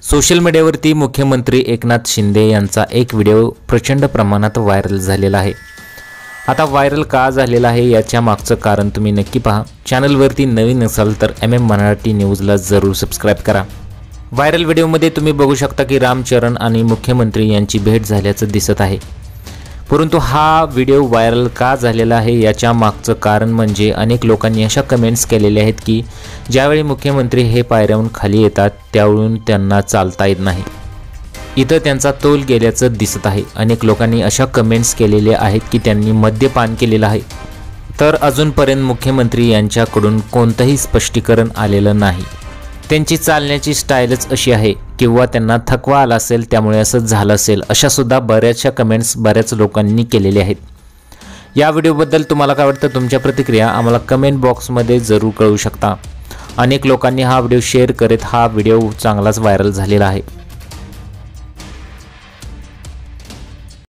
Social मीडियावरती मुख्यमंत्री एकनाथ शिंदे यांचा एक व्हिडिओ प्रचंड प्रमाणात व्हायरल झालेला आहे। आता व्हायरल का झालेला आहे याच्या मागचं कारण तुम्ही नक्की पहा। चॅनलवरती नवीन असाल तर मराठी न्यूजला जरूर सबस्क्राइब करा। व्हायरल व्हिडिओमध्ये तुम्ही बघू शकता की रामचरण आणि मुख्यमंत्री यांची भेट झाल्याचं दिसत आहे। परंतु हा व्हिडिओ व्हायरल का झालेला आहे याच्या मागचं कारण म्हणजे अनेक लोकांनी अशा कमेंट्स केलेल्या आहेत की ज्यावेळी मुख्यमंत्री हे पायऱ्याहून खाली येतात त्यावरून त्यांना चालता येत नाही, इथं त्यांचा तोल गेल्याचं दिसत आहे। अनेक लोकांनी अशा कमेंट्स केलेल्या आहेत की त्यांनी मद्यपान केलेलं आहे, तर अजूनपर्यंत मुख्यमंत्री यांच्याकडून कोणतंही स्पष्टीकरण आलेलं नाही। त्यांची चालण्याची स्टाईलच अशी आहे किंवा त्यांना थकवा आला असेल त्यामुळे असं झालं असेल, अशा सुद्धा बऱ्याचशा कमेंट्स बऱ्याच लोकांनी केलेल्या आहेत। या व्हिडिओबद्दल तुम्हाला काय वाटतं, तुमच्या प्रतिक्रिया आम्हाला कमेंट बॉक्समध्ये जरूर कळवू शकता। अनेक लोकांनी हा व्हिडिओ शेअर करत हा व्हिडिओ चांगलाच व्हायरल झालेला आहे।